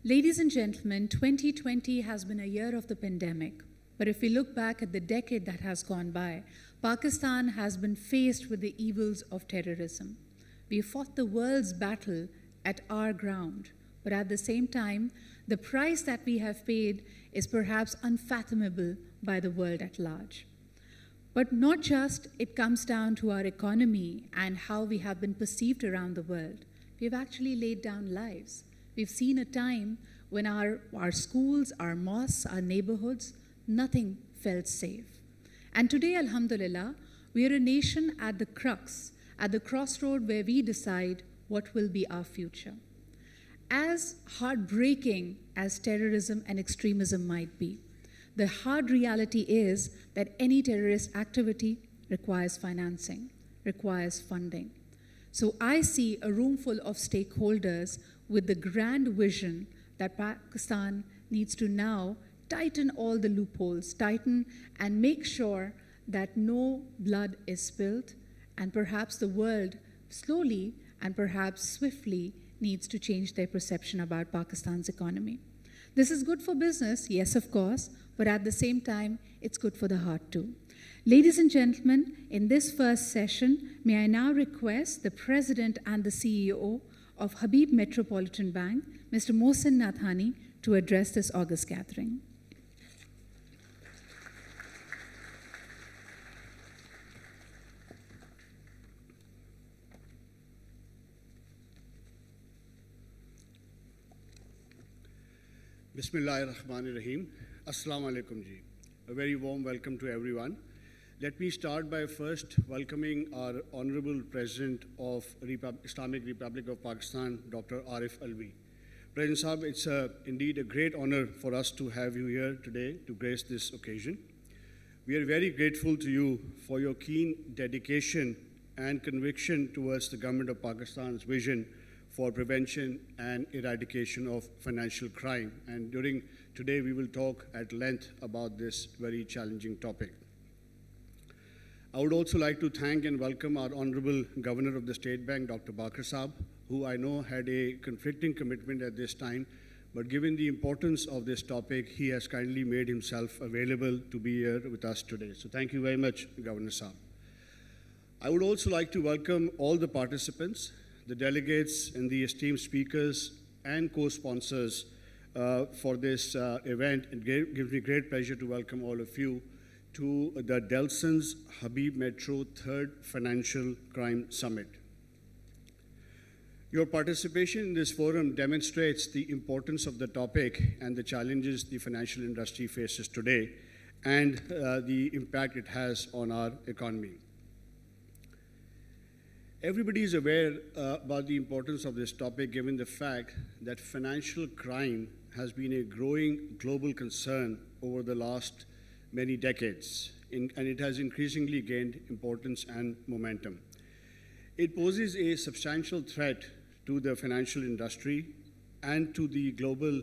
Ladies and gentlemen, 2020 has been a year of the pandemic. But if we look back at the decade that has gone by, Pakistan has been faced with the evils of terrorism. We fought the world's battle at our ground, but at the same time, the price that we have paid is perhaps unfathomable by the world at large. But not just it comes down to our economy and how we have been perceived around the world. We've actually laid down lives. We've seen a time when our schools, our mosques, our neighborhoods, nothing felt safe. And today, alhamdulillah, we are a nation at the crux, at the crossroad where we decide what will be our future. As heartbreaking as terrorism and extremism might be, the hard reality is that any terrorist activity requires financing, requires funding. So I see a room full of stakeholders with the grand vision that Pakistan needs to now tighten all the loopholes, tighten and make sure that no blood is spilled, and perhaps the world slowly and perhaps swiftly needs to change their perception about Pakistan's economy. This is good for business, yes, of course, but at the same time, it's good for the heart too. Ladies and gentlemen, in this first session, may I now request the President and the CEO of Habib Metropolitan Bank, Mr. Mohsin Nathani, to address this august gathering. Bismillahirrahmanirrahim. Assalamu alaikum ji. A very warm welcome to everyone. Let me start by first welcoming our Honorable President of Islamic Republic of Pakistan, Dr. Arif Alvi. President Sahab, it's indeed a great honor for us to have you here today to grace this occasion. We are very grateful to you for your keen dedication and conviction towards the government of Pakistan's vision for prevention and eradication of financial crime. And during today, we will talk at length about this very challenging topic. I would also like to thank and welcome our Honorable Governor of the State Bank, Dr. Bakr Saab, who I know had a conflicting commitment at this time, but given the importance of this topic, he has kindly made himself available to be here with us today. So thank you very much, Governor Saab. I would also like to welcome all the participants, the delegates and the esteemed speakers and co-sponsors for this event. It gives me great pleasure to welcome all of you to the Delsons Habib Metro 3rd Financial Crime Summit. Your participation in this forum demonstrates the importance of the topic and the challenges the financial industry faces today and the impact it has on our economy. Everybody is aware about the importance of this topic given the fact that financial crime has been a growing global concern over the last many decades, and it has increasingly gained importance and momentum. It poses a substantial threat to the financial industry and to the global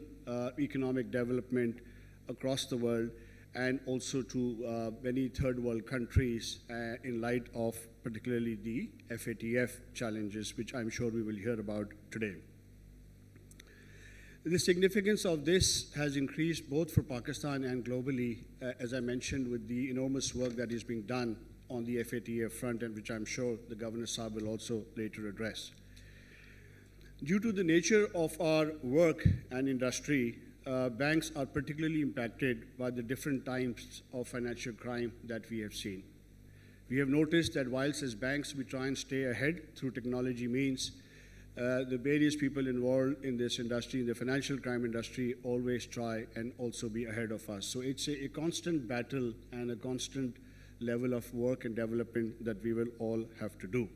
economic development across the world, and also to many third world countries in light of particularly the FATF challenges, which I'm sure we will hear about today. The significance of this has increased both for Pakistan and globally, as I mentioned, with the enormous work that is being done on the FATF front, and which I'm sure the Governor Saab will also later address. Due to the nature of our work and industry, banks are particularly impacted by the different types of financial crime that we have seen. We have noticed that whilst as banks we try and stay ahead through technology means, the various people involved in this industry, in the financial crime industry, always try and also be ahead of us. So it's a constant battle and a constant level of work and development that we will all have to do.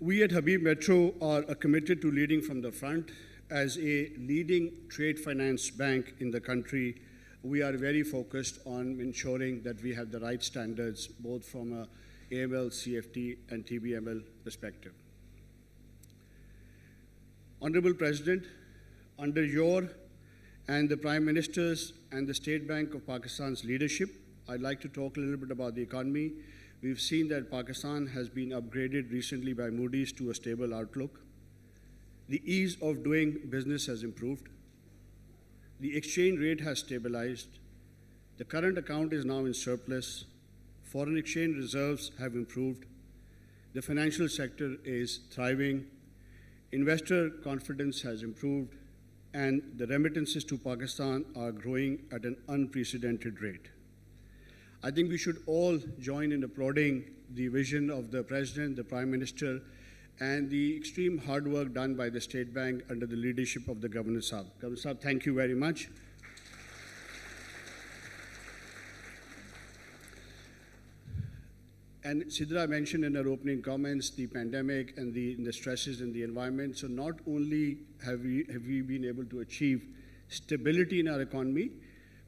We at Habib Metro are committed to leading from the front. As a leading trade finance bank in the country, we are very focused on ensuring that we have the right standards, both from a AML, CFT, and TBML perspective. Honorable President, under your and the Prime Minister's and the State Bank of Pakistan's leadership, I'd like to talk a little bit about the economy. We've seen that Pakistan has been upgraded recently by Moody's to a stable outlook. The ease of doing business has improved. The exchange rate has stabilized. The current account is now in surplus. Foreign exchange reserves have improved. The financial sector is thriving. Investor confidence has improved. And the remittances to Pakistan are growing at an unprecedented rate. I think we should all join in applauding the vision of the President, the Prime Minister, and the extreme hard work done by the State Bank under the leadership of the Governor Sahab. Governor Sahab, thank you very much. And Sidra mentioned in her opening comments the pandemic and the stresses in the environment. So not only have we been able to achieve stability in our economy,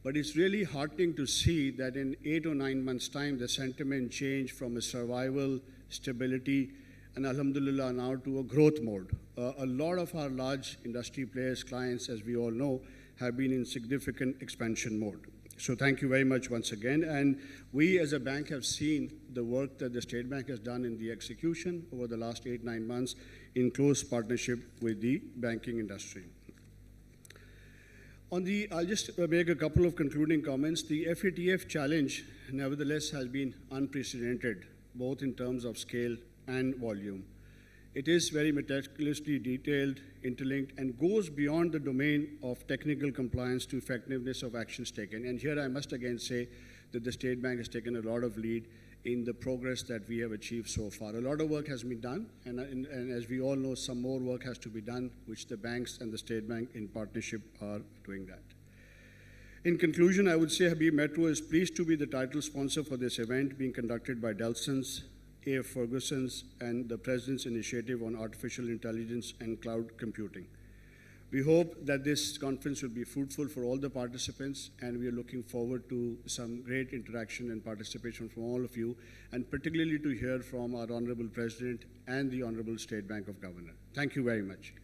but it's really heartening to see that in 8 or 9 months' time, the sentiment changed from a survival, stability, and alhamdulillah now to a growth mode. A lot of our large industry players, clients, as we all know, have been in significant expansion mode. So thank you very much once again. And we as a bank have seen the work that the State Bank has done in the execution over the last 8, 9 months in close partnership with the banking industry. I'll just make a couple of concluding comments. The FATF challenge, nevertheless, has been unprecedented, both in terms of scale and volume. It is very meticulously detailed, interlinked, and goes beyond the domain of technical compliance to effectiveness of actions taken. And here I must again say that the State Bank has taken a lot of lead in the progress that we have achieved so far. A lot of work has been done, and as we all know, some more work has to be done, which the banks and the State Bank in partnership are doing that. In conclusion, I would say Habib Metro is pleased to be the title sponsor for this event being conducted by Delsons, A.F. Ferguson's, and the President's Initiative on Artificial Intelligence and Cloud Computing. We hope that this conference will be fruitful for all the participants, and we are looking forward to some great interaction and participation from all of you, and particularly to hear from our Honorable President and the Honorable State Bank of Governor. Thank you very much.